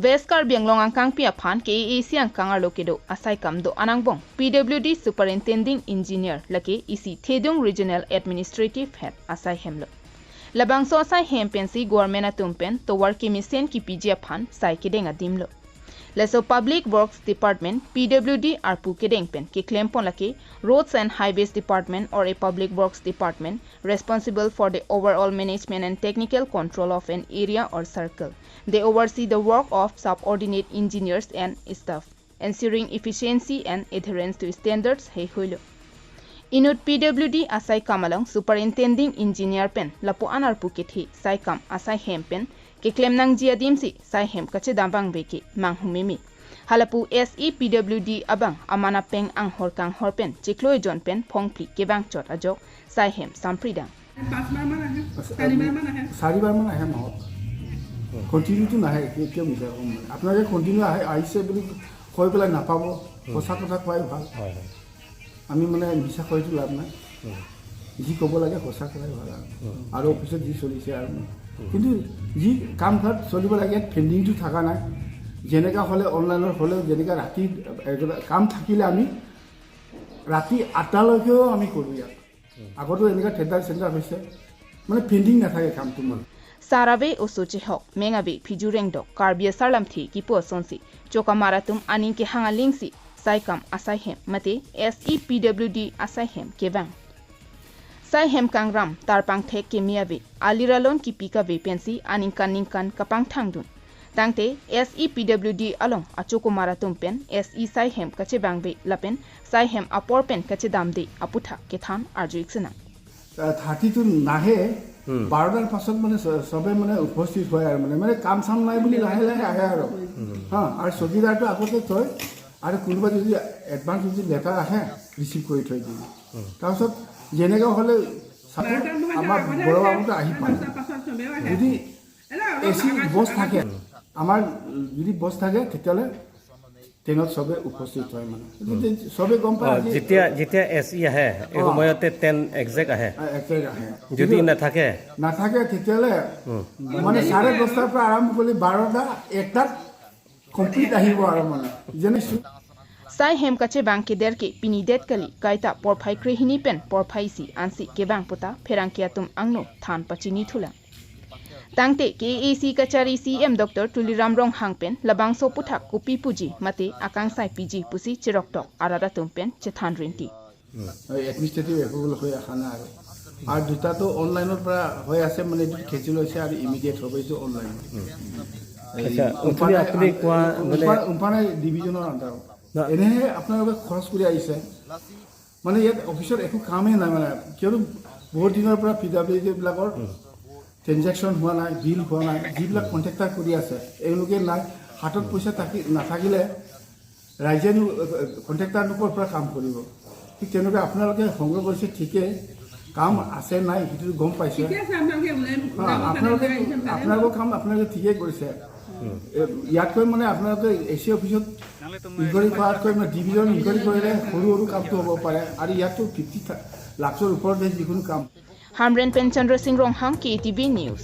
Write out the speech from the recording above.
West Karbi Anglong Angkang Pia Phan KAC Angkang Arlokedo Asai Kamdo Anangbong PWD Superintending Engineer Lake Isi Thedung Regional Administrative Head Asai Hemlo Labangso Asai Hempensi Government Atumpen Towar Kimisen Ki PG Phan Sai Kedeng Adimlo Leso Public Works Department PWD Arpu Kedengpen Ki Klempon Lake Roads and Highways Department or a Public Works Department responsible for the overall management and technical control of an area or circle. They oversee the work of subordinate engineers and staff, ensuring efficiency and adherence to standards. Hey hulo. Inut PWD Asai Kamalong Superintending Engineer Pen Lapo Anar Pukethi Sai Kam Asai Hempen Ke Klemnang Jiadimsi Sai Hem Kache Dambang Beke Manghumimi Halapu SE PWD Abang Amana Peng Ang Horkang Horpen Chikloy John Pen Pongpli Kebang Chot Ajok Sai Hem Sampridang Saribar mana hai mahot continue to nahe kyo misa apnare continue aise boli koi bela na pabo kosa kotha kwai bhal ami mane misa koi tu lab na ji kobo lage kosa kwai bhal aro office ji solise ar kintu ji kam khat solibo lage pending tu thaka na jeneka hole online hole jeneka rati kam thakile ami rati 8 lage ami koru ya agoto eneka thedar center hoise mane pending na thake kam tu mon Sarave Osoche Hok, Mengabe, Pijureng Dok, Karbia Salamthi, Kipo Sonsi, Chokamaratum, Aninke Hangalingsi, Saikam, Asaihem, Mate, SEPWD, Asaihem, Kevang. Saihem Kangram, Tarpang Tek Kemiave, Aliralon Kipika Vapensi, Aninkan Kapang Tangdun. Tangte, SEPWD along, Achokomaratum Pen, SE Saihem Kachebangbe, Lapen, Saihem Aporpen Kachedamde, Aputa, Ketan, Arjuixena. 32 nahe 12টার পাছত মানে সবে মানে উপস্থিত হয় আর মানে কাম সাম নাই বলি লাহে লাহে আহে আর হ্যাঁ আর চকীদারটো আগতে থয় আর কোনোবা যদি এডভান্স যদি লেটার আহে রিসিভ কৰি থৈ দিই তাৰপিছত যেনেকা হলে আমাৰ বড় বাবুটো আহি পায় যদি এসি বস থাকে আমাৰ যদি বস থাকে তেতিয়ালে তেনত সবে উপস্থিত হয় মানে সবে গম পায় যেতিয়া এসি আহে এই সময়তে 10 এক্সাক্ট আহে যদি না থাকে তেতিয়ালে মানে 10:30 পৰা আৰম্ভ কৰি 12টা 1টা কমপ্লিট আহিব আৰু মানে যেনে Sai Hem Kache Banke Derke Pinidet Kali Kaita Porphai Krehini Pen Porphaisi Ansi Kebang Puta Ferangkiatum Angno Than Pachini Thula Tangte KAC Kachari CM Dr. Tuliram Rong Hangpen Labang So Puthak Kupi Puji Mate Akang Sai PG Pusi Chirok Tok Aradatum Pen Chethan Rinti administrative approval hoy akhana ar duta to online or pra hoy ase mane khechil hoise ar immediate hobe to online acha upani apni kwa mane umpane division or under ene apnaloge khorch kori aise mane yet officer ekhu kame na mane kiyo bahut dinor pra PWD blagor transaction হোৱা নাই বিল হোৱা নাই যিবিলাক contractor কৰি আছে এওঁলোকে নাই হাতত পইচা নাথাকিলে ৰাইজে কন্ট্ৰাক্টৰ ওপৰৰ পৰা কাম কৰিব ঠিক তেনেকৈ আপোনালোকে সংগ্ৰহ কৰিছে ঠিকে কাম আছে নাই সেইটো গম পাইছে আপোনালোকৰ কাম আপোনালোকে ঠিকে কৰিছে ইয়াতকৈ মানে আপোনালোকে এসি অফিচত ইনকোয়াৰি কৰাতকৈ মানে ডিভিজন ইনকোয়াৰি কৰিলে সৰু সৰু কামটো হ'ব পাৰে আৰু ইয়াতো 50 লাখৰ ওপৰত যিকোনো কাম Hamren Pen Chandra Singh Ronghang KTV News